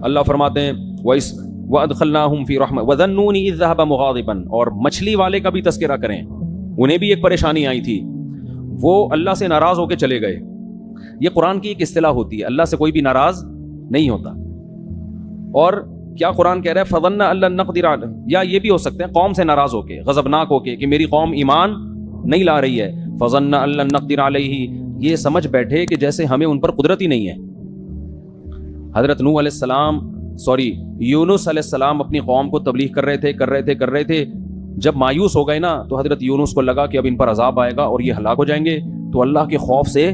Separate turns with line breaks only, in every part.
اللہ فرماتے ہیں وَأَدْخَلْنَاهُمْ فِي رَحْمَةٍ وَظَنُّونِ إِذْ ذَهَبَ مُغَاضِبًا، اور مچھلی والے کا بھی تذکرہ کریں، انہیں بھی ایک پریشانی آئی تھی، وہ اللہ سے ناراض ہو کے چلے گئے. یہ قرآن کی ایک اصطلاح ہوتی ہے، اللہ سے کوئی بھی ناراض نہیں ہوتا. اور کیا قرآن کہہ رہا ہے فَظَنَّ أَن لَّن نَّقْدِرَ عَلَيْهِ، یا یہ بھی ہو سکتے ہیں قوم سے ناراض ہو کے، غضبناک ہو کے کہ میری قوم ایمان نہیں لا رہی ہے. فَظَنَّ أَن لَّن نَّقْدِرَ عَلَيْهِ، یہ سمجھ بیٹھے کہ جیسے ہمیں ان پر قدرت ہی نہیں ہے. حضرت نوح علیہ السلام یونس علیہ السلام اپنی قوم کو تبلیغ کر رہے تھے. جب مایوس ہو گئے نا تو حضرت یونس کو لگا کہ اب ان پر عذاب آئے گا اور یہ ہلاک ہو جائیں گے، تو اللہ کے خوف سے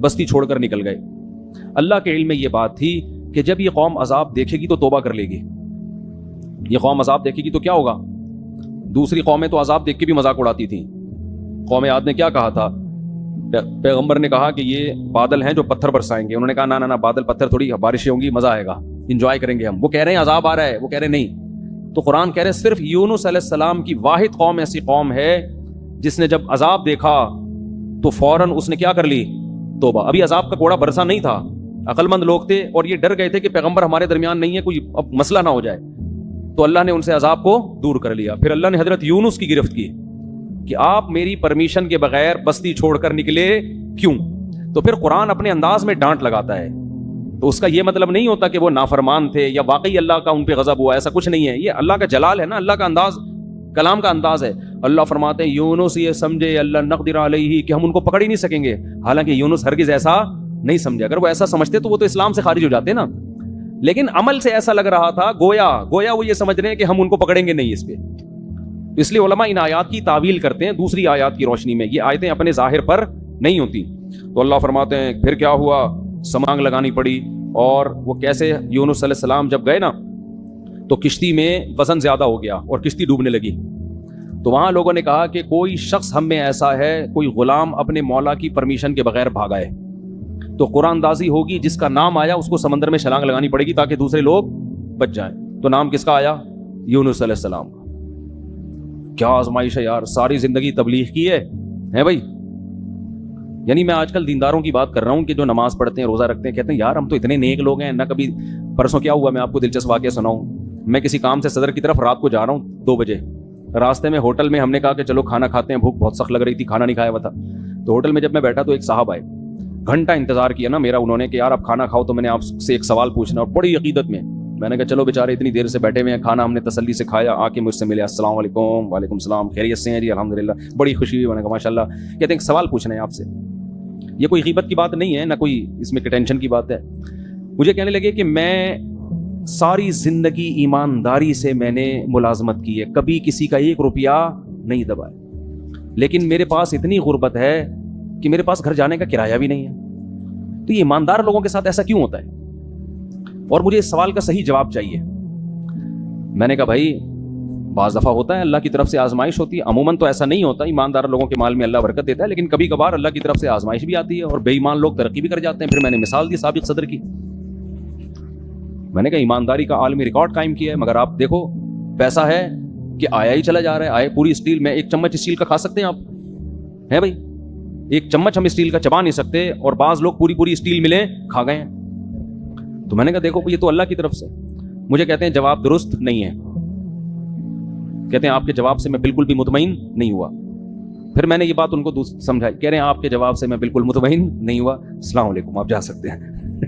بستی چھوڑ کر نکل گئے. اللہ کے علم میں یہ بات تھی کہ جب یہ قوم عذاب دیکھے گی تو توبہ کر لے گی. یہ قوم عذاب دیکھے گی تو کیا ہوگا؟ دوسری قومیں تو عذاب دیکھ کے بھی مذاق اڑاتی تھیں. قوم عاد نے کیا کہا تھا؟ پیغمبر نے کہا کہ یہ بادل ہیں جو پتھر برسائیں گے. انہوں نے کہا نہ بادل پتھر تھوڑی، بارشیں ہوں گی، مزہ آئے گا، انجوائے کریں گے ہم. وہ کہہ رہے ہیں عذاب آ رہا ہے، وہ کہہ رہے نہیں. تو قرآن کہہ رہے صرف یونس علیہ السلام کی واحد قوم ایسی قوم ہے جس نے جب عذاب دیکھا تو فوراً اس نے کیا کر لی؟ توبہ. ابھی عذاب کا کوڑا برسا نہیں تھا، عقل مند لوگ تھے اور یہ ڈر گئے تھے کہ پیغمبر ہمارے درمیان نہیں ہے، کوئی اب مسئلہ نہ ہو جائے. تو اللہ نے ان سے عذاب کو دور کر لیا. پھر اللہ نے حضرت یونس کی گرفت کی کہ آپ میری پرمیشن کے بغیر بستی چھوڑ کر نکلے کیوں؟ تو پھر قرآن اپنے انداز میں ڈانٹ لگاتا ہے. تو اس کا یہ مطلب نہیں ہوتا کہ وہ نافرمان تھے یا واقعی اللہ کا ان پہ غضب ہوا، ایسا کچھ نہیں ہے. یہ اللہ کا جلال ہے نا، اللہ کا انداز، کلام کا انداز ہے. اللہ فرماتے ہیں یونس یہ سمجھے اللہ نقدر علیہ کہ ہم ان کو پکڑ ہی نہیں سکیں گے. حالانکہ یونس ہرگز ایسا نہیں سمجھے. اگر وہ ایسا سمجھتے تو وہ تو اسلام سے خارج ہو جاتے نا. لیکن عمل سے ایسا لگ رہا تھا گویا وہ یہ سمجھ رہے ہیں کہ ہم ان کو پکڑیں گے نہیں اس پہ. اس لیے علماء ان آیات کی تعویل کرتے ہیں دوسری آیات کی روشنی میں. یہ آیتیں اپنے ظاہر پر نہیں ہوتی. تو اللہ فرماتے ہیں پھر کیا ہوا؟ سمانگ لگانی پڑی. اور وہ کیسے؟ یونس علیہ السلام جب گئے نا تو کشتی میں وزن زیادہ ہو گیا اور کشتی ڈوبنے لگی. تو وہاں لوگوں نے کہا کہ کوئی شخص ہم میں ایسا ہے، کوئی غلام اپنے مولا کی پرمیشن کے بغیر بھاگا ہے، تو قرآن اندازی ہوگی، جس کا نام آیا اس کو سمندر میں چھلانگ لگانی پڑے گی تاکہ دوسرے لوگ بچ جائیں. تو نام کس کا آیا؟ یونس علیہ السلام کا. کیا آزمائش ہے یار، ساری زندگی تبلیغ کی ہے بھائی. یعنی میں آج کل دینداروں کی بات کر رہا ہوں کہ جو نماز پڑھتے ہیں، روزہ رکھتے ہیں، کہتے ہیں یار ہم تو اتنے نیک لوگ ہیں. نہ کبھی پرسوں کیا ہوا، میں آپ کو دلچسپ واقعہ سناؤں. میں کسی کام سے صدر کی طرف رات کو جا رہا ہوں 2 بجے. راستے میں ہوٹل میں ہم نے کہا کہ چلو کھانا کھاتے ہیں، بھوک بہت سخت لگ رہی تھی، کھانا نہیں کھایا ہوا تھا. تو ہوٹل میں جب میں بیٹھا تو ایک صاحب آئے، گھنٹہ انتظار کیا نا میرا انہوں نے کہ یار آپ کھانا کھاؤ تو میں نے آپ سے ایک سوال پوچھنا. اور بڑی عقیدت میں نے کہا چلو بیچارے اتنی دیر سے بیٹھے ہوئے ہیں، کھانا ہم نے تسلی سے کھایا، آ کے مجھ سے ملے، السلام علیکم. وعلیکم السلام، خیریت سے ہیں جی؟ الحمدللہ. بڑی خوشی ہوئی. میں نے کہا ماشاء اللہ. کہتے ہیں ایک سوال پوچھنا ہے آپ سے. یہ کوئی غیبت کی بات نہیں ہے، نہ کوئی اس میں ٹینشن کی بات ہے. مجھے کہنے لگے کہ میں ساری زندگی ایمانداری سے میں نے ملازمت کی ہے، کبھی کسی کا 1 روپیہ نہیں دبایا، لیکن میرے پاس اتنی غربت ہے کہ میرے پاس گھر جانے کا کرایہ بھی نہیں ہے. تو یہ ایماندار لوگوں کے ساتھ ایسا کیوں ہوتا ہے؟ اور مجھے اس سوال کا صحیح جواب چاہیے. میں نے کہا بھائی بعض دفعہ ہوتا ہے، اللہ کی طرف سے آزمائش ہوتی ہے. عموماً تو ایسا نہیں ہوتا، ایماندار لوگوں کے مال میں اللہ برکت دیتا ہے، لیکن کبھی کبھار اللہ کی طرف سے آزمائش بھی آتی ہے اور بے ایمان لوگ ترقی بھی کر جاتے ہیں. پھر میں نے مثال دی سابق صدر کی. میں نے کہا ایمانداری کا عالمی ریکارڈ قائم کیا ہے، مگر آپ دیکھو پیسہ ہے کہ آیا ہی چلا جا رہا ہے. آئے پوری اسٹیل میں 1 چمچ اسٹیل کا کھا سکتے ہیں آپ؟ ہے بھائی 1 چمچ ہم اسٹیل کا چبا نہیں سکتے، اور بعض لوگ پوری اسٹیل ملے کھا گئے ہیں. تو میں نے کہا دیکھو یہ تو اللہ کی طرف سے. مجھے کہتے ہیں جواب درست نہیں ہے. کہتے ہیں آپ کے جواب سے میں بالکل بھی مطمئن نہیں ہوا. پھر میں نے یہ بات ان کو سمجھائی. کہہ رہے ہیں آپ کے جواب سے میں بالکل مطمئن نہیں ہوا، السلام علیکم، آپ جا سکتے ہیں.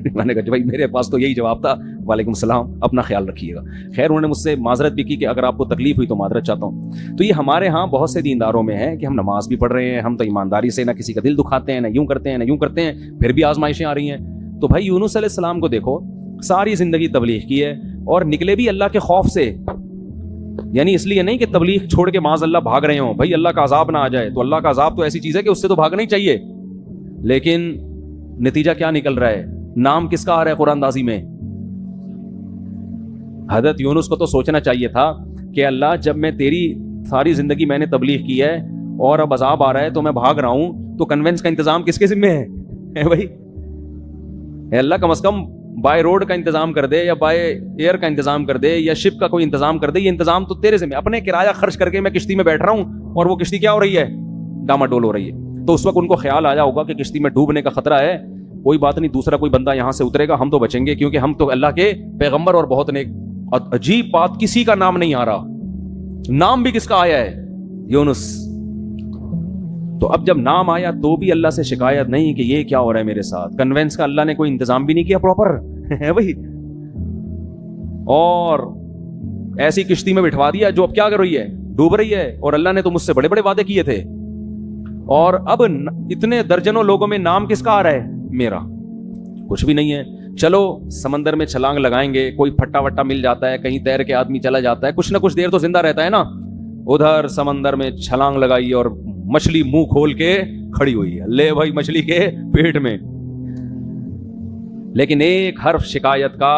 میں نے کہا بھائی میرے پاس تو یہی جواب تھا، وعلیکم السلام، اپنا خیال رکھیے گا. خیر انہوں نے مجھ سے معذرت بھی کی کہ اگر آپ کو تکلیف ہوئی تو معذرت چاہتا ہوں. تو یہ ہمارے ہاں بہت سے دینداروں میں ہے کہ ہم نماز بھی پڑھ رہے ہیں، ہم تو ایمانداری سے نہ کسی کا دل دکھاتے ہیں، نہ یوں کرتے ہیں نہ یوں کرتے ہیں، پھر بھی آزمائشیں آ رہی ہیں. تو بھائی یونس علیہ السلام کو دیکھو، ساری زندگی تبلیغ کی ہے اور نکلے بھی اللہ کے خوف سے. یعنی اس لیے نہیں کہ تبلیغ چھوڑ کے معاذ اللہ بھاگ رہے ہوں. بھائی اللہ کا عذاب نہ آ جائے، تو اللہ کا عذاب تو ایسی چیز ہے کہ اس سے تو بھاگنا ہی چاہیے. لیکن نتیجہ کیا نکل رہا ہے؟ نام کس کا آ رہا ہے قرآن اندازی میں؟ حضرت یونس کو تو سوچنا چاہیے تھا کہ اللہ جب میں تیری ساری زندگی میں نے تبلیغ کی ہے اور اب عذاب آ رہا ہے تو میں بھاگ رہا ہوں، تو کنوینس کا انتظام کس کے ذمہ ہے بھائی؟ اے اللہ کم از کم بائی روڈ کا انتظام کر دے، یا بائی ایئر کا انتظام کر دے، یا شپ کا کوئی انتظام کر دے. یہ انتظام تو تیرے ذمہ. اپنے کرایہ خرچ کر کے میں کشتی میں بیٹھ رہا ہوں اور وہ کشتی کیا ہو رہی ہے؟ ڈاما ڈول ہو رہی ہے. تو اس وقت ان کو خیال آیا ہوگا کہ کشتی میں ڈوبنے کا خطرہ ہے، کوئی بات نہیں, دوسرا کوئی بندہ یہاں سے اترے گا, ہم تو بچیں گے کیونکہ ہم تو اللہ کے پیغمبر اور بہت نیک. عجیب بات, کسی کا نام نہیں آ رہا. نام بھی کس کا آیا ہے؟ یونس. تو اب جب نام آیا تو بھی اللہ سے شکایت نہیں کہ یہ کیا ہو رہا ہے میرے ساتھ. کنوینس کا اللہ نے کوئی انتظام بھی نہیں کیا پراپر ہے بھائی, اور ایسی کشتی میں بٹھوا دیا جو اب کیا کر رہی ہے, ڈوب رہی ہے. اور اللہ نے تو مجھ سے بڑے بڑے وعدے کیے تھے, اور اب اتنے درجنوں لوگوں میں نام کس کا آ رہا ہے؟ میرا. کچھ بھی نہیں ہے. چلو سمندر میں چھلانگ لگائیں گے, کوئی پھٹا وٹا مل جاتا ہے, کہیں تیر کے آدمی چلا جاتا ہے, کچھ نہ کچھ دیر تو زندہ رہتا ہے نا. ادھر سمندر میں چھلانگ لگائی اور مچھلی منہ کھول کے کھڑی ہوئی ہے, لے بھائی مچھلی کے پیٹ میں. لیکن ایک حرف شکایت کا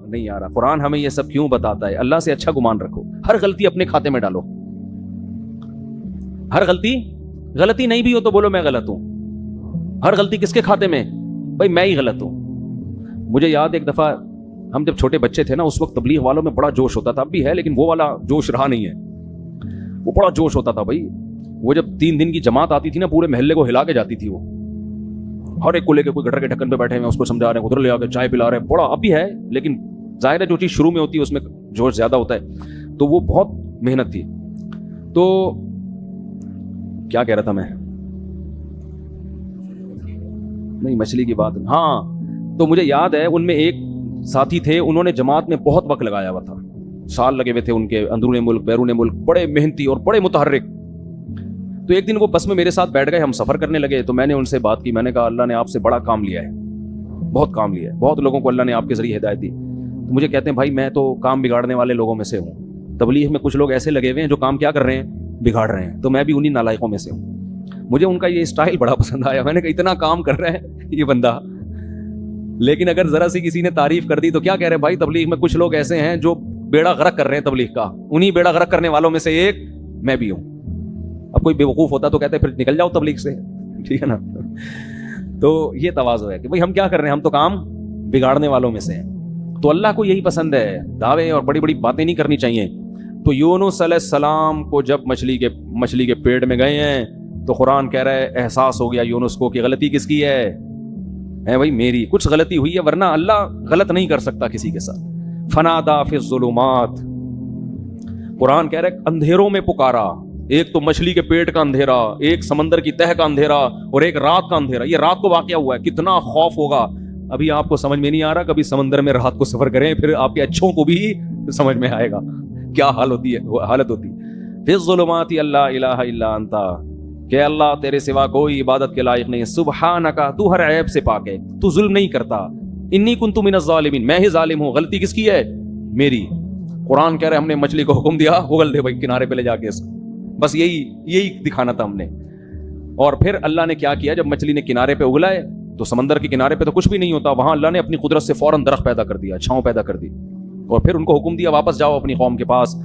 نہیں آ رہا. قرآن ہمیں یہ سب کیوں بتاتا ہے؟ اللہ سے اچھا گمان رکھو, ہر غلطی اپنے کھاتے میں ڈالو. ہر غلطی نہیں بھی ہو تو بولو میں غلط ہوں. ہر غلطی کس کے کھاتے میں؟ بھائی میں ہی غلط ہوں. مجھے یاد ایک دفعہ ہم جب چھوٹے بچے تھے نا, اس وقت تبلیغ والوں میں بڑا جوش ہوتا تھا, اب بھی ہے لیکن وہ والا جوش رہا نہیں ہے. وہ بڑا جوش ہوتا تھا بھائی. وہ جب 3 دن کی جماعت آتی تھی نا, پورے محلے کو ہلا کے جاتی تھی. وہ ہر ایک کو لے کے, کوئی گٹر کے ڈھکن پہ بیٹھے ہیں, اس کو سمجھا رہے ہیں, ادھر لے آ کے چائے پلا رہے ہیں. بڑا اب بھی ہے لیکن ظاہر ہے جو چیز شروع میں ہوتی ہے اس میں جوش زیادہ ہوتا ہے. تو وہ بہت محنت تھی. تو کیا کہہ رہا تھا میں؟ نہیں, مچھلی کی بات. ہاں, تو مجھے یاد ہے ان میں ایک ساتھی تھے, انہوں نے جماعت میں بہت وقت لگایا ہوا تھا, سال لگے ہوئے تھے ان کے, اندرون ملک بیرون ملک, بڑے محنتی اور بڑے متحرک. تو ایک دن وہ بس میں میرے ساتھ بیٹھ گئے, ہم سفر کرنے لگے. تو میں نے ان سے بات کی, میں نے کہا اللہ نے آپ سے بڑا کام لیا ہے, بہت کام لیا ہے, بہت لوگوں کو اللہ نے آپ کے ذریعے ہدایت دی. تو مجھے کہتے ہیں بھائی میں تو کام بگاڑنے والے لوگوں میں سے ہوں, تبلیغ میں کچھ لوگ ایسے لگے ہوئے ہیں جو کام کیا کر رہے ہیں, بگاڑ رہے ہیں, تو میں بھی انہی نالائقوں میں سے ہوں. مجھے ان کا یہ اسٹائل بڑا پسند آیا. میں نے کہا اتنا کام کر رہے ہیں یہ بندہ, لیکن اگر ذرا سی کسی نے تعریف کر دی تو کیا کہہ رہے ہیں بھائی, تبلیغ میں کچھ لوگ ایسے ہیں جو بیڑا غرق کر رہے ہیں تبلیغ کا, انہی بیڑا غرق کرنے والوں میں سے ایک میں بھی ہوں. اب کوئی بیوقوف ہوتا تو کہتے پھر نکل جاؤ تبلیغ سے, ٹھیک ہے نا. تو یہ تواضع ہے کہ بھائی ہم کیا کر رہے ہیں, ہم تو کام بگاڑنے والوں میں سے ہیں. تو اللہ کو یہی پسند ہے, دعوے اور بڑی بڑی باتیں نہیں کرنی چاہیے. تو یونس علیہ السلام کو جب مچھلی کے پیٹ میں گئے ہیں تو قرآن کہہ رہا ہے احساس ہو گیا یونس کو کہ غلطی کس کی ہے بھائی میری. کچھ غلطی ہوئی ہے, ورنہ اللہ غلط نہیں کر سکتا کسی کے ساتھ. فنادا فی الظلمات, قرآن کہہ رہا ہے اندھیروں میں پکارا. ایک تو مچھلی کے پیٹ کا اندھیرا, ایک سمندر کی تہ کا اندھیرا, اور ایک رات کا اندھیرا. یہ رات کو واقعہ ہوا ہے, کتنا خوف ہوگا. ابھی آپ کو سمجھ میں نہیں آ رہا, کبھی سمندر میں رات کو سفر کریں, پھر آپ کے اچھوں کو بھی سمجھ میں آئے گا کیا حالت ہوتی. فی الظلمات لا الہ الا انت, کہ اللہ تیرے سوا کوئی عبادت کے لائق نہیں. سبحانک, تو ہر عیب سے پاک ہے, تو ظلم نہیں کرتا. انی کنت من الظالمین, میں ہی ظالم ہوں, غلطی کس کی ہے, میری. قرآن کہہ رہے ہم نے مچھلی کو حکم دیا اگل دے بھائی کنارے پہ لے جا کے, بس یہی دکھانا تھا ہم نے. اور پھر اللہ نے کیا کیا, جب مچھلی نے کنارے پہ اگلا ہے تو سمندر کے کنارے پہ تو کچھ بھی نہیں ہوتا, وہاں اللہ نے اپنی قدرت سے فوراً درخت پیدا کر دیا, چھاؤں پیدا کر دی, اور پھر ان کو حکم دیا واپس جاؤ اپنی قوم کے پاس,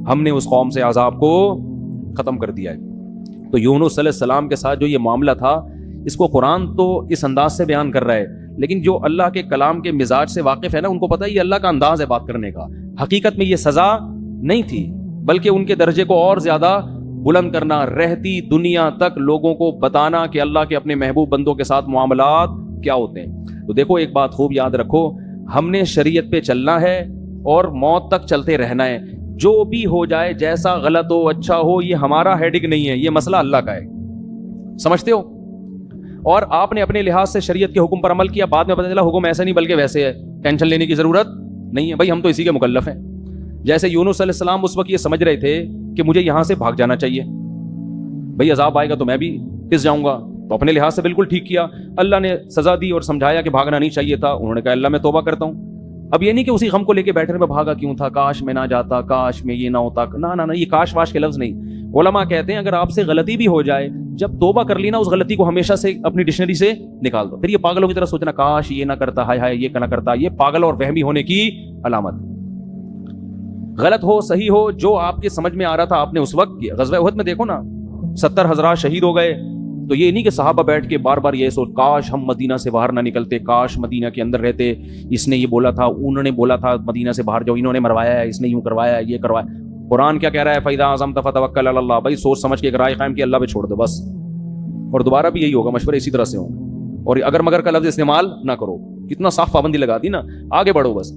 ہم نے اس قوم سے عذاب کو ختم کر دیا ہے. تو یونس علیہ السلام کے ساتھ جو یہ معاملہ تھا, اس کو قرآن تو اس انداز سے بیان کر رہا ہے, لیکن جو اللہ کے کلام کے مزاج سے واقف ہے نا, ان کو پتہ ہے یہ اللہ کا انداز ہے بات کرنے کا. حقیقت میں یہ سزا نہیں تھی, بلکہ ان کے درجے کو اور زیادہ بلند کرنا, رہتی دنیا تک لوگوں کو بتانا کہ اللہ کے اپنے محبوب بندوں کے ساتھ معاملات کیا ہوتے ہیں. تو دیکھو ایک بات خوب یاد رکھو, ہم نے شریعت پہ چلنا ہے اور موت تک چلتے رہنا ہے. جو بھی ہو جائے, جیسا غلط ہو اچھا ہو, یہ ہمارا ہیڈک نہیں ہے, یہ مسئلہ اللہ کا ہے, سمجھتے ہو. اور آپ نے اپنے لحاظ سے شریعت کے حکم پر عمل کیا, بعد میں پتہ چلا حکم ایسا نہیں بلکہ ویسے ہے, ٹینشن لینے کی ضرورت نہیں ہے. بھائی ہم تو اسی کے مکلف ہیں. جیسے یونس علیہ السلام اس وقت یہ سمجھ رہے تھے کہ مجھے یہاں سے بھاگ جانا چاہیے, بھائی عذاب آئے گا تو میں بھی پس جاؤں گا, تو اپنے لحاظ سے بالکل ٹھیک کیا. اللہ نے سزا دی اور سمجھایا کہ بھاگنا نہیں چاہیے تھا. انہوں نے کہا اللہ میں توبہ کرتا ہوں. اب یہ نہیں کہ اسی غم کو لے کے بیٹھنے میں بھاگا کیوں تھا, کاش میں نہ جاتا, کاش میں یہ نہ ہوتا, نہ, یہ کاش واش کے لفظ نہیں. علماء کہتے ہیں اگر آپ سے غلطی بھی ہو جائے, جب توبہ کر لی نا, اس غلطی کو ہمیشہ سے اپنی ڈکشنری سے نکال دو. پھر یہ پاگلوں کی طرح سوچنا کاش یہ نہ کرتا, ہائے یہ نہ کرتا, یہ پاگل اور وہمی ہونے کی علامت. غلط ہو صحیح ہو, جو آپ کے سمجھ میں آ رہا تھا آپ نے اس وقت کیا. غزوہ احد میں دیکھو نا 70,000 شہید ہو گئے, تو یہ نہیں کہ صحابہ بیٹھ کے بار بار یہ سوچ کاش ہم مدینہ سے باہر نہ نکلتے, کاش مدینہ کے اندر رہتے, اس نے یہ بولا تھا, انہوں نے بولا تھا مدینہ سے باہر جاؤ, انہوں نے مروایا ہے, اس نے یوں کروایا ہے, یہ کروایا. قرآن کیا کہہ رہا ہے, فَإِذَا عَزَمْتَ فَتَوَكَّلْ عَلَى اللَّهِ, بھائی سوچ سمجھ کے ایک رائے قائم کی, اللہ پہ چھوڑ دو بس. اور دوبارہ بھی یہی ہوگا, مشورے اسی طرح سے ہوں. اور اگر مگر کا لفظ استعمال نہ کرو. کتنا صاف پابندی لگا دی نا, آگے بڑھو بس.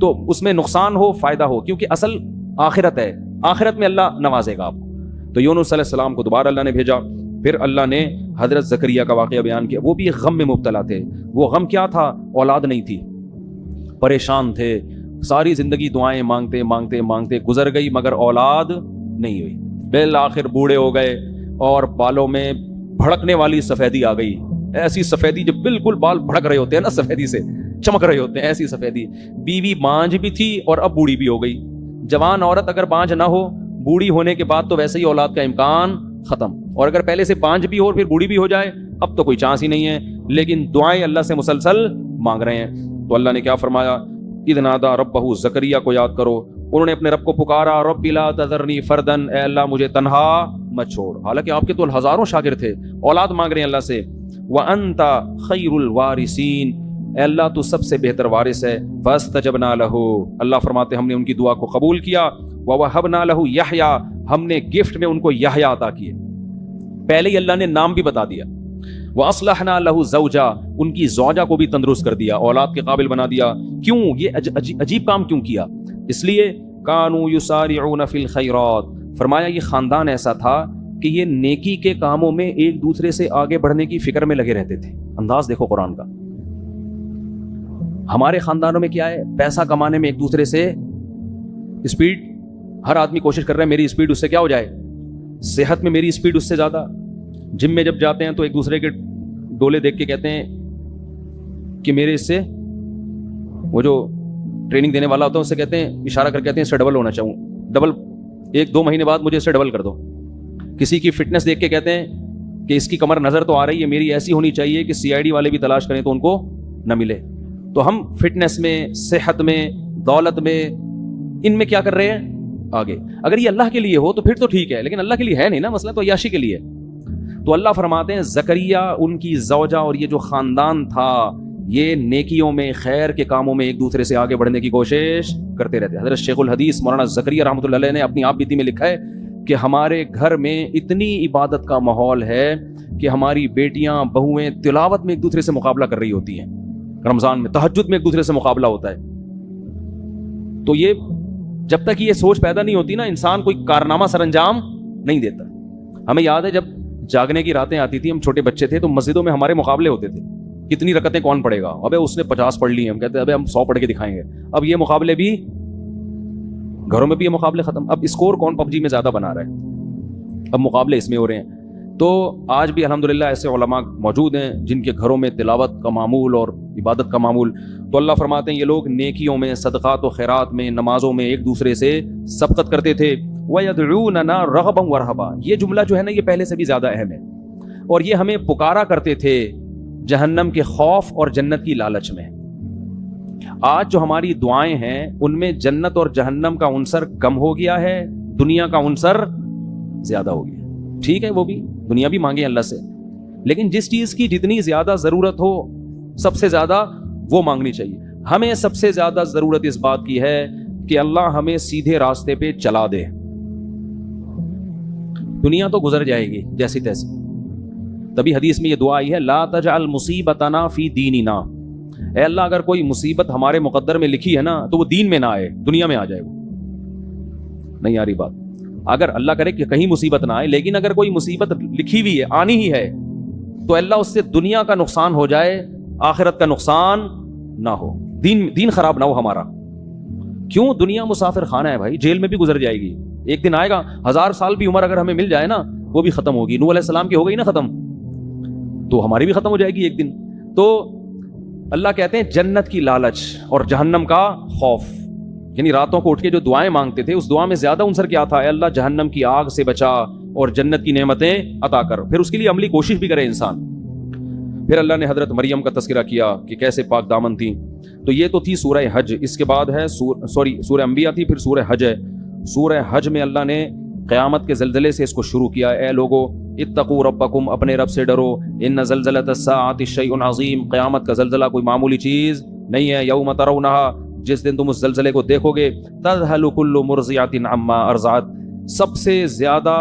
تو اس میں نقصان ہو فائدہ ہو, کیونکہ اصل آخرت ہے, آخرت میں اللہ نوازے گا آپ کو. تو یونس علیہ السلام کو دوبارہ اللہ نے بھیجا. پھر اللہ نے حضرت زکریا کا واقعہ بیان کیا. وہ بھی ایک غم میں مبتلا تھے. وہ غم کیا تھا؟ اولاد نہیں تھی, پریشان تھے, ساری زندگی دعائیں مانگتے مانگتے مانگتے گزر گئی مگر اولاد نہیں ہوئی. بالآخر بوڑھے ہو گئے اور بالوں میں بھڑکنے والی سفیدی آ گئی. ایسی سفیدی جو بالکل بال بھڑک رہے ہوتے ہیں نا, سفیدی سے چمک رہے ہوتے ہیں, ایسی سفیدی. بیوی بانجھ بھی تھی اور اب بوڑھی بھی ہو گئی. جوان عورت اگر بانجھ نہ ہو, بوڑھی ہونے کے بعد تو ویسے ہی اولاد کا امکان ختم. اور اگر پہلے سے بانجھ بھی ہو اور پھر بوڑھی بھی ہو جائے, اب تو کوئی چانس ہی نہیں ہے. لیکن دعائیں اللہ سے مسلسل مانگ رہے ہیں. تو اللہ نے کیا فرمایا؟ اذ نادا ربہ, زکریا کو یاد کرو, انہوں نے اپنے رب کو پکارا, رب لا تذرنی فردن, اے اللہ مجھے تنہا مت چھوڑ. حالانکہ آپ کے تو ہزاروں شاگرد تھے, اولاد مانگ رہے ہیں اللہ سے. وَأَنْتَ خَيْرُ الْوَارِثِينَ, اے اللہ تو سب سے بہتر وارث ہے. فَاسْتَجَبْنَا لَهُ, اللہ فرماتے ہم نے ان کی دعا کو قبول کیا. وَوَهَبْنَا لَهُ يَحْيَىٰ, ہم نے گفٹ میں ان کو یحییٰ عطا کیے. پہلے ہی اللہ نے نام بھی بتا دیا. وَأَصْلَحْنَا لَهُ زَوْجًا, ان کی زوجہ کو بھی تندرست کر دیا, اولاد کے قابل بنا دیا. کیوں یہ عجیب کام کیوں کیا؟ اس لیے كَانُوا يُسَارِعُونَ فِي الْخَيْرَاتِ, فرمایا یہ خاندان ایسا تھا کہ یہ نیکی کے کاموں میں ایک دوسرے سے آگے بڑھنے کی فکر میں لگے رہتے تھے. انداز دیکھو قرآن کا. ہمارے خاندانوں میں کیا ہے؟ پیسہ کمانے میں ایک دوسرے سے اسپیڈ, ہر آدمی کوشش کر رہا ہے میری اسپیڈ اس سے کیا ہو جائے, صحت میں میری اسپیڈ اس سے زیادہ. جم میں جب جاتے ہیں تو ایک دوسرے کے ڈولے دیکھ کے کہتے ہیں کہ میرے اس سے, وہ جو ٹریننگ دینے والا ہوتا ہے اس سے کہتے ہیں, اشارہ کر کہتے ہیں اس سے ڈبل ہونا چاہوں, ڈبل 1-2 مہینے بعد مجھے اس سے ڈبل کر دو. کسی کی فٹنس دیکھ کے کہتے ہیں کہ اس کی کمر نظر تو آ رہی ہے, میری ایسی ہونی چاہیے کہ CID والے بھی تلاش کریں تو ان کو نہ ملے. تو ہم فٹنس میں, صحت میں, دولت میں, ان میں کیا کر رہے ہیں آگے. اگر یہ اللہ کے لیے ہو تو پھر تو ٹھیک ہے, لیکن اللہ کے لیے ہے نہیں نا, مسئلہ تو عیاشی کے لیے. تو اللہ فرماتے ہیں زکریا, ان کی زوجہ اور یہ جو خاندان تھا, یہ نیکیوں میں, خیر کے کاموں میں ایک دوسرے سے آگے بڑھنے کی کوشش کرتے رہتے. حضرت شیخ الحدیث مولانا زکریا رحمۃ اللہ علیہ نے اپنی آپ بیتی میں لکھا ہے کہ ہمارے گھر میں اتنی عبادت کا ماحول ہے کہ ہماری بیٹیاں بہویں تلاوت میں ایک دوسرے سے مقابلہ کر رہی ہوتی ہیں. رمضان میں تہجد میں ایک دوسرے سے مقابلہ ہوتا ہے. تو یہ جب تک یہ سوچ پیدا نہیں ہوتی نا, انسان کوئی کارنامہ سر انجام نہیں دیتا. ہمیں یاد ہے جب جاگنے کی راتیں آتی تھی, ہم چھوٹے بچے تھے, تو مسجدوں میں ہمارے مقابلے ہوتے تھے, کتنی رکعتیں کون پڑھے گا. ابے اس نے 50 پڑھ لی ہیں, ہم کہتے ہیں ابے ہم 100 پڑھ کے دکھائیں گے. اب یہ مقابلے بھی گھروں میں بھی, یہ مقابلے ختم. اب اسکور کون PUBG میں زیادہ بنا رہا ہے, اب مقابلے اس میں ہو رہے ہیں. تو آج بھی الحمدللہ ایسے علماء موجود ہیں جن کے گھروں میں تلاوت کا معمول اور عبادت کا معمول. تو اللہ فرماتے ہیں یہ لوگ نیکیوں میں, صدقات و خیرات میں, نمازوں میں ایک دوسرے سے سبقت کرتے تھے. وَيَدْعُونَنَا رَغَبًا وَرَهَبًا, یہ جملہ جو ہے نا یہ پہلے سے بھی زیادہ اہم ہے. اور یہ ہمیں پکارا کرتے تھے جہنم کے خوف اور جنت کی لالچ میں. آج جو ہماری دعائیں ہیں ان میں جنت اور جہنم کا عنصر کم ہو گیا ہے, دنیا کا عنصر زیادہ ہو گیا. ٹھیک ہے, وہ بھی دنیا بھی مانگے اللہ سے, لیکن جس چیز کی جتنی زیادہ ضرورت ہو سب سے زیادہ وہ مانگنی چاہیے. ہمیں سب سے زیادہ ضرورت اس بات کی ہے کہ اللہ ہمیں سیدھے راستے پہ چلا دے. دنیا تو گزر جائے گی جیسی تیسی. تبھی حدیث میں یہ دعا آئی ہے, لا تجعل مصیبتنا فی دیننا, اے اللہ اگر کوئی مصیبت ہمارے مقدر میں لکھی ہے نا تو وہ دین میں نہ آئے, دنیا میں آ جائے. وہ نہیں آ رہی بات. اگر اللہ کرے کہ کہیں مصیبت نہ آئے, لیکن اگر کوئی مصیبت لکھی ہوئی ہے, آنی ہی ہے, تو اللہ اس سے دنیا کا نقصان ہو جائے, آخرت کا نقصان نہ ہو, دین خراب نہ ہو ہمارا. کیوں؟ دنیا مسافر خانہ ہے بھائی, جیل میں بھی گزر جائے گی, ایک دن آئے گا. 1000 سال بھی عمر اگر ہمیں مل جائے نا وہ بھی ختم ہوگی. نوح علیہ السلام کی ہو گئی نا ختم, تو ہماری بھی ختم ہو جائے گی ایک دن. تو اللہ کہتے ہیں جنت کی لالچ اور جہنم کا خوف, یعنی راتوں کو اٹھ کے جو دعائیں مانگتے تھے اس دعا میں زیادہ عنصر کیا تھا؟ اے اللہ جہنم کی آگ سے بچا اور جنت کی نعمتیں عطا کر. پھر اس کے لیے عملی کوشش بھی کرے انسان. پھر اللہ نے حضرت مریم کا تذکرہ کیا کہ کیسے پاک دامن تھی. تو یہ تو تھی سورہ حج. اس کے بعد ہے سورہ انبیاء تھی, پھر سورہ حج ہے. سورہ حج میں اللہ نے قیامت کے زلزلے سے اس کو شروع کیا. اے لوگو اتقوا ربکم, اپنے رب سے ڈرو. ان زلزلۃ الساعۃ شیء عظیم, قیامت کا زلزلہ کوئی معمولی چیز نہیں ہے. یوم ترونھا, جس دن تم اس زلزلے کو دیکھو گے, تذہل کل مرضعۃ عما ارضعت, سب سے زیادہ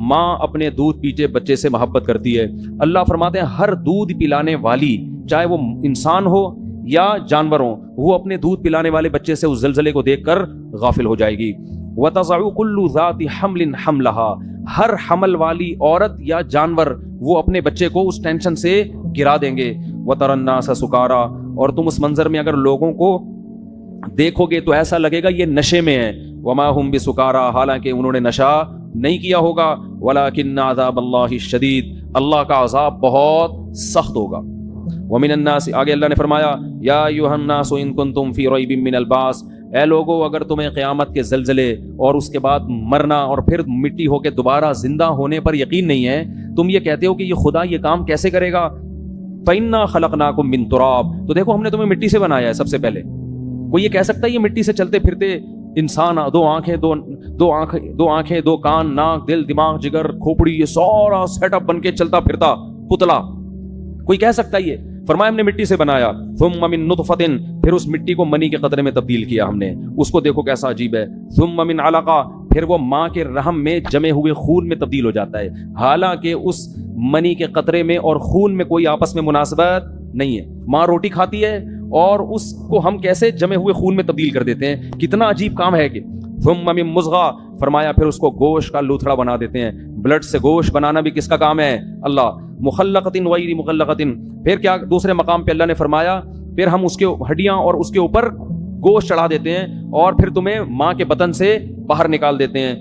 ماں اپنے دودھ پیتے بچے سے محبت کرتی ہے. اللہ فرماتے ہیں ہر دودھ پلانے والی, چاہے وہ انسان ہو یا جانور ہو, وہ اپنے دودھ پلانے والے بچے سے اس زلزلے کو دیکھ کر غافل ہو جائے گی. وَتَضَعُ كُلُّ ذَاتِ حَمْلٍ حَمْلَهَا, ہر حمل والی عورت یا جانور وہ اپنے بچے کو اس ٹینشن سے گرا دیں گے. وَتَرَى النَّاسَ سُكَارَىٰ, اور تم اس منظر میں اگر لوگوں کو دیکھو گے تو ایسا لگے گا یہ نشے میں ہیں. وَمَا هُمْ بِسُكَارَىٰ, حالانکہ انہوں نے نشہ نہیں کیا ہوگا. وَلَٰكِنَّ عَذَابَ اللَّهِ الشَّدِيدُ, اللہ کا عذاب بہت سخت ہوگا. وَمِنَ النَّاسِ, آگے اللہ نے فرمایا یا ایھا الناس ان کنتم فی ریب من البعث, اے لوگو اگر تمہیں قیامت کے زلزلے اور اس کے بعد مرنا اور پھر مٹی ہو کے دوبارہ زندہ ہونے پر یقین نہیں ہے, تم یہ کہتے ہو کہ یہ خدا یہ کام کیسے کرے گا. فَإِنَّا خَلَقْنَاكُم مِّن تُرَابٍ, تو دیکھو ہم نے تمہیں مٹی سے بنایا ہے سب سے پہلے. کوئی یہ کہہ سکتا ہے یہ مٹی سے چلتے پھرتے انسان, دو آنکھیں دو کان, ناک, دل, دماغ, جگر, کھوپڑی, یہ سارا سیٹ اپ بن کے چلتا پھرتا پتلا, کوئی کہہ سکتا ہے یہ؟ فرمایا ہم نے مٹی سے بنایا. ثم من نطفۃ, پھر اس مٹی کو منی کے قطرے میں تبدیل کیا ہم نے, اس کو دیکھو کیسا عجیب ہے. ثم من علقہ, پھر وہ ماں کے رحم میں جمے ہوئے خون میں تبدیل ہو جاتا ہے, حالانکہ اس منی کے قطرے میں اور خون میں کوئی آپس میں مناسبت نہیں ہے. ماں روٹی کھاتی ہے اور اس کو ہم کیسے جمے ہوئے خون میں تبدیل کر دیتے ہیں, کتنا عجیب کام ہے کہ. ثم من مضغہ, فرمایا پھر اس کو گوشت کا لوتھڑا بنا دیتے ہیں. بلڈ سے گوشت بنانا بھی کس کا کام ہے؟ اللہ. مخلقۃ غیر مخلقۃ, پھر کیا دوسرے مقام پہ اللہ نے فرمایا پھر ہم اس کے ہڈیاں اور اس کے اوپر گوشت چڑھا دیتے ہیں اور پھر تمہیں ماں کے بطن سے باہر نکال دیتے ہیں.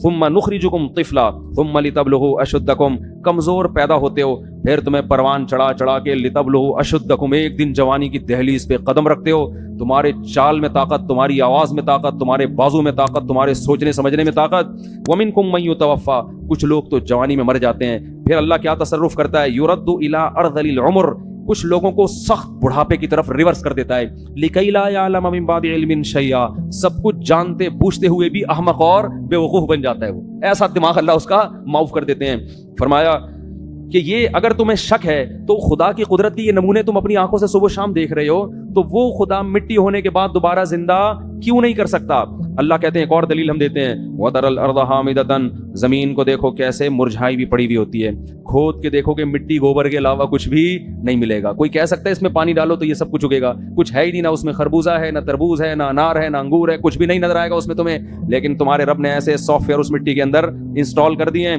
ثم نخرجکم طفلا ثم لتبلغوا اشدکم, کمزور پیدا ہوتے ہو پھر تمہیں پروان چڑھا چڑھا کے لتبلغوا اشدکم, ایک دن جوانی کی دہلیز پہ قدم رکھتے ہو. تمہارے چال میں طاقت, تمہاری آواز میں طاقت, تمہارے بازو میں طاقت, تمہارے سوچنے سمجھنے میں طاقت. ومنکم من یتوفی, کچھ لوگ تو جوانی میں مر جاتے ہیں. پھر اللہ کیا تصرف کرتا ہے؟ یرد الی ارذل العمر, کچھ لوگوں کو سخت بڑھاپے کی طرف ریورس کر دیتا ہے. لکی لا یعلم من بعد علم شیئا, سب کچھ جانتے بوجھتے ہوئے بھی احمق اور بے وقوف بن جاتا ہے. وہ ایسا دماغ اللہ اس کا معاف کر دیتے ہیں. فرمایا کہ یہ اگر تمہیں شک ہے تو خدا کی قدرت کی یہ نمونے تم اپنی آنکھوں سے صبح شام دیکھ رہے ہو, تو وہ خدا مٹی ہونے کے بعد دوبارہ زندہ کیوں نہیں کر سکتا؟ اللہ کہتے ہیں ایک اور دلیل ہم دیتے ہیں. وَتَرَى الْأَرْضَ حَامِدَةً, زمین کو دیکھو کیسے مرجھائی بھی پڑی ہوئی ہوتی ہے, کھود کے دیکھو کہ مٹی گوبر کے علاوہ کچھ بھی نہیں ملے گا. کوئی کہہ سکتا ہے اس میں پانی ڈالو تو یہ سب کچھ اگے گا, کچھ ہے ہی نہیں, نہ اس میں خربوزہ ہے, نہ تربوز ہے, نہ انار ہے, نہ انگور ہے, کچھ بھی نہیں نظر آئے گا اس میں تمہیں. لیکن تمہارے رب نے ایسے سافٹ ویئر اس مٹی کے اندر انسٹال کر دیے ہیں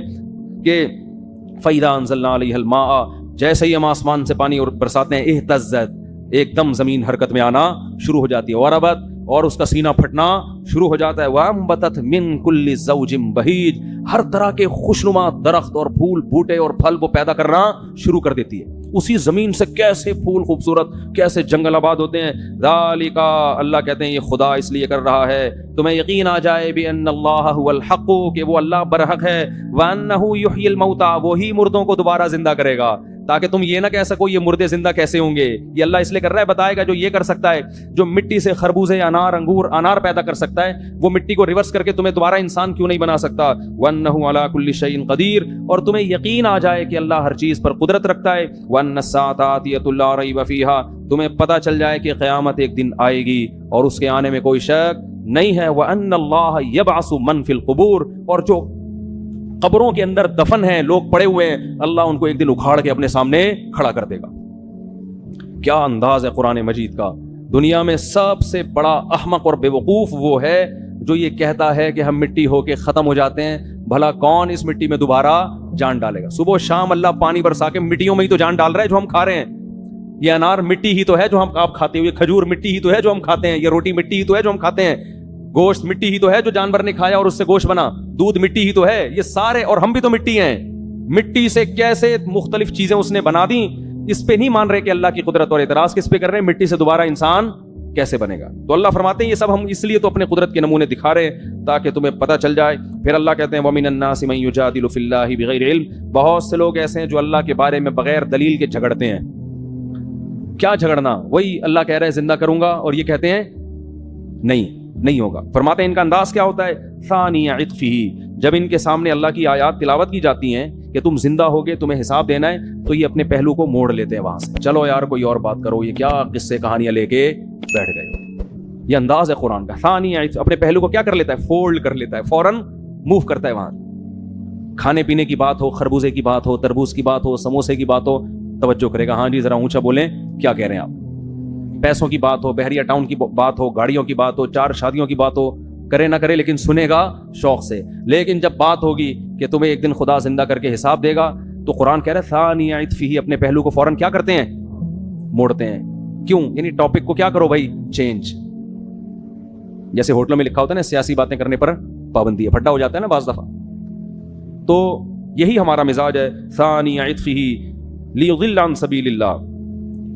کہ فَإِذَا أَنزَلْنَا عَلَيْهَا الْمَاءَ, جیسے ہی ہم آسمان سے پانی اور برساتے ہیں, اهتزت, ایک دم زمین حرکت میں آنا شروع ہو جاتی ہے. وَرَبَتْ, اور اس کا سینہ پھٹنا شروع ہو جاتا ہے. وَأَنبَتَتْ مِن كُلِّ زَوْجٍ بَهِيجٍ, ہر طرح کے خوشنما درخت اور پھول بوٹے اور پھل وہ پیدا کرنا شروع کر دیتی ہے. اسی زمین سے کیسے پھول خوبصورت, کیسے جنگل آباد ہوتے ہیں. ذالک, اللہ کہتے ہیں یہ خدا اس لیے کر رہا ہے تمہیں یقین آ جائے بِأَنَّ اللَّهَ هُوَ الْحَقُّ, کہ وہ اللہ برحق ہے. وَأَنَّهُ يُحْيِي الْمَوْتَى, وہی مردوں کو دوبارہ زندہ کرے گا, تاکہ تم یہ نہ کہہ سکو یہ مردے زندہ کیسے ہوں گے. یہ اللہ اس لیے کر رہا ہے, بتائے گا جو یہ کر سکتا ہے, جو مٹی سے خربوزے, انار, انگور, انار پیدا کر سکتا ہے, وہ مٹی کو ریورس کر کے تمہیں دوبارہ انسان کیوں نہیں بنا سکتا. وَأَنَّهُ عَلَى كُلِّ شَيْءٍ قَدِيرٌ, اور تمہیں یقین آ جائے کہ اللہ ہر چیز پر قدرت رکھتا ہے. وَأَنَّ السَّاعَةَ آتِيَةٌ لَا رَيْبَ فِيهَا, تمہیں پتہ چل جائے کہ قیامت ایک دن آئے گی اور اس کے آنے میں کوئی شک نہیں ہے. وَأَنَّ اللَّهَ يَبْعَثُ مَن فِي الْقُبُورِ, اور جو قبروں کے اندر دفن ہیں, لوگ پڑے ہوئے ہیں, اللہ ان کو ایک دن اکھاڑ کے اپنے سامنے کھڑا کر دے گا. کیا انداز ہے قرآن مجید کا. دنیا میں سب سے بڑا احمق اور بے وقوف وہ ہے جو یہ کہتا ہے کہ ہم مٹی ہو کے ختم ہو جاتے ہیں. بھلا کون اس مٹی میں دوبارہ جان ڈالے گا؟ صبح شام اللہ پانی برسا کے مٹیوں میں ہی تو جان ڈال رہا ہے جو ہم کھا رہے ہیں. یہ انار مٹی ہی تو ہے جو آپ کھاتے ہیں, یہ کھجور مٹی ہی تو ہے جو ہم کھاتے ہیں, یہ روٹی مٹی ہی تو ہے جو ہم کھاتے ہیں, گوشت مٹی ہی تو ہے جو جانور نے کھایا اور اس سے گوشت بنا, دودھ مٹی ہی تو ہے, یہ سارے, اور ہم بھی تو مٹی ہیں. مٹی سے کیسے مختلف چیزیں اس نے بنا دی, اس پہ نہیں مان رہے کہ اللہ کی قدرت, اور اعتراض کس پہ کر رہے ہیں؟ مٹی سے دوبارہ انسان کیسے بنے گا. تو اللہ فرماتے ہیں یہ سب ہم اس لیے تو اپنے قدرت کے نمونے دکھا رہے ہیں تاکہ تمہیں پتہ چل جائے. پھر اللہ کہتے ہیں وَمِنَ النَّاسِ مَن يُجَادِلُ فِي اللَّهِ بِغَيْرِ عِلْمٍ, بہت سے لوگ ایسے ہیں جو اللہ کے بارے میں بغیر دلیل کے جھگڑتے ہیں. کیا جھگڑنا؟ وہی اللہ کہہ رہے ہیں زندہ کروں گا اور یہ کہتے ہیں نہیں ہوگا. فرماتے ہیں ان کا انداز کیا ہوتا ہے؟ ثانی عطفہ, جب ان کے سامنے اللہ کی آیات تلاوت کی جاتی ہیں کہ تم زندہ ہوگے, تمہیں حساب دینا ہے, تو یہ اپنے پہلو کو موڑ لیتے ہیں وہاں سے. چلو یار کوئی اور بات کرو, یہ کیا قصے کہانیاں لے کے بیٹھ گئے ہو. یہ انداز ہے قرآن کا. ثانی, اپنے پہلو کو کیا کر لیتا ہے؟ فولڈ کر لیتا ہے, فوراً موو کرتا ہے وہاں. کھانے پینے کی بات ہو, خربوزے کی بات ہو, تربوز کی بات ہو, سموسے کی بات ہو, توجہ کرے گا, ہاں جی ذرا اونچا بولیں کیا کہہ رہے ہیں آپ. پیسوں کی بات ہو, بحریہ ٹاؤن کی بات ہو, گاڑیوں کی بات ہو, 4 شادیوں کی بات ہو, کرے نہ کرے لیکن سنے گا شوق سے. لیکن جب بات ہوگی کہ تمہیں ایک دن خدا زندہ کر کے حساب دے گا, تو قرآن کہہ رہا ہے ثانی عطفہ, اپنے پہلو کو فوراً کیا کرتے ہیں, موڑتے ہیں. کیوں؟ یعنی ٹاپک کو کیا کرو بھائی, چینج. جیسے ہوٹلوں میں لکھا ہوتا ہے نا, سیاسی باتیں کرنے پر پابندی ہے, پھٹا ہو جاتا ہے نا بعض دفعہ. تو یہی ہمارا مزاج ہے, ثانی عطفہ لیضل عن سبیل اللہ.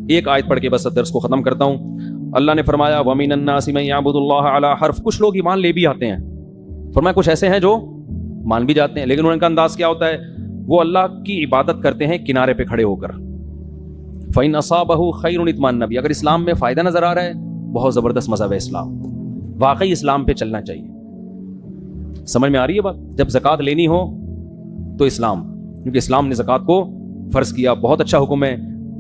ایک آیت پڑھ کے بس درس کو ختم کرتا ہوں. اللہ نے فرمایا وَمِنَ النَّاسِ مَن يَعْبُدُ اللَّهَ عَلَى حَرْفٍ, کچھ لوگ ایمان لے بھی آتے ہیں. فرمایا کچھ ایسے ہیں جو مان بھی جاتے ہیں, لیکن ان کا انداز کیا ہوتا ہے, وہ اللہ کی عبادت کرتے ہیں کنارے پہ کھڑے ہو کر. فَإِنْ أَصَابَهُ خَيْرٌ اطْمَأَنَّ بِهِ, اگر اسلام میں فائدہ نظر آ رہا ہے, بہت زبردست مذہب ہے اسلام, واقعی اسلام پہ چلنا چاہیے. سمجھ میں آ رہی ہے بات؟ جب زکوٰۃ لینی ہو تو اسلام, کیونکہ اسلام نے زکوٰۃ کو فرض کیا, بہت اچھا حکم ہے,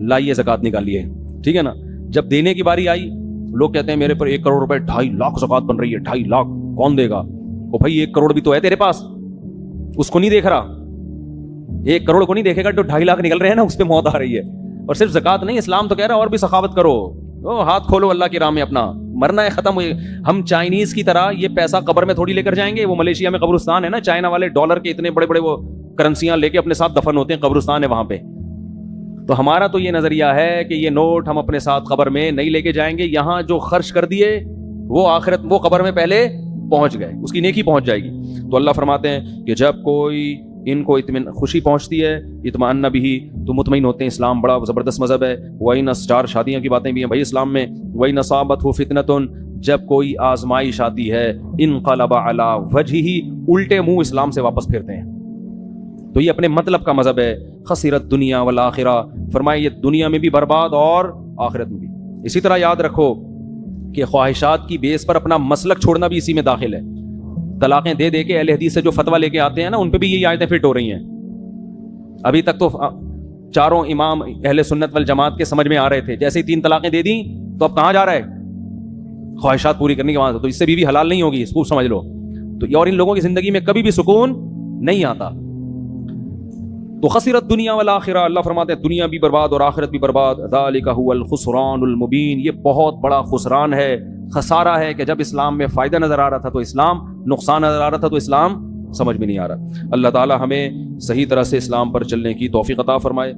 لائیے زکوٰۃ نکالیے, ٹھیک ہے نا. جب دینے کی باری آئی, لوگ کہتے ہیں میرے پر 1 کروڑ روپے 2.5 لاکھ زکوٰۃ بن رہی ہے, 2.5 لاکھ کون دے گا؟ او بھائی 1 کروڑ بھی تو ہے تیرے پاس, اس کو نہیں دیکھ رہا, 1 کروڑ کو نہیں دیکھے گا, جو 2.5 لاکھ نکل رہے ہیں نا اس پہ موت آ رہی ہے. اور صرف زکوٰۃ نہیں, اسلام تو کہہ رہا ہے اور بھی سخاوت کرو, ہاتھ کھولو اللہ کی راہ میں, اپنا مرنا ہے ختم. ہم چائنیز کی طرح یہ پیسہ قبر میں تھوڑی لے کر جائیں گے. وہ ملیشیا میں قبرستان ہے نا, چائنا والے ڈالر کے اتنے بڑے بڑے وہ کرنسیاں لے کے اپنے ساتھ دفن ہوتے ہیں, قبرستان ہے وہاں پہ. تو ہمارا تو یہ نظریہ ہے کہ یہ نوٹ ہم اپنے ساتھ قبر میں نہیں لے کے جائیں گے, یہاں جو خرچ کر دیے وہ آخرت, وہ قبر میں پہلے پہنچ گئے, اس کی نیکی پہنچ جائے گی. تو اللہ فرماتے ہیں کہ جب کوئی ان کو خوشی پہنچتی ہے, اطمئن بھی, تو مطمئن ہوتے ہیں. اسلام بڑا زبردست مذہب ہے. وَإِنَّ 4 شادیوں کی باتیں بھی ہیں بھائی اسلام میں. وَإِنَّ أَصَابَتْهُ فِتْنَةٌ, جب کوئی آزمائش آتی ہے, انقلب علی وجہہ, الٹے منہ اسلام سے واپس پھرتے ہیں. تو یہ اپنے مطلب کا مذہب ہے. خسرت دنیا والآخرہ, فرمائے یہ دنیا میں بھی برباد اور آخرت میں بھی. اسی طرح یاد رکھو کہ خواہشات کی بیس پر اپنا مسلک چھوڑنا بھی اسی میں داخل ہے. طلاقیں دے دے کے اہل حدیث سے جو فتویٰ لے کے آتے ہیں نا, ان پہ بھی یہی آیتیں فٹ ہو رہی ہیں. ابھی تک تو 4 امام اہل سنت والجماعت کے سمجھ میں آ رہے تھے, جیسے ہی 3 طلاقیں دے دیں تو اب کہاں جا رہا ہے, خواہشات پوری کرنے کے وہاں. تو اس سے بیوی حلال نہیں ہوگی, اس کو سمجھ لو. تو اور ان لوگوں کی زندگی میں کبھی بھی سکون نہیں آتا. تو خسرت دنیا والآخرہ, اللہ فرماتے ہیں دنیا بھی برباد اور آخرت بھی برباد. ذالک هو الخسران المبین, یہ بہت بڑا خسران ہے, خسارہ ہے کہ جب اسلام میں فائدہ نظر آ رہا تھا تو اسلام, نقصان نظر آ رہا تھا تو اسلام سمجھ میں نہیں آ رہا. اللہ تعالی ہمیں صحیح طرح سے اسلام پر چلنے کی توفیق عطا فرمائے.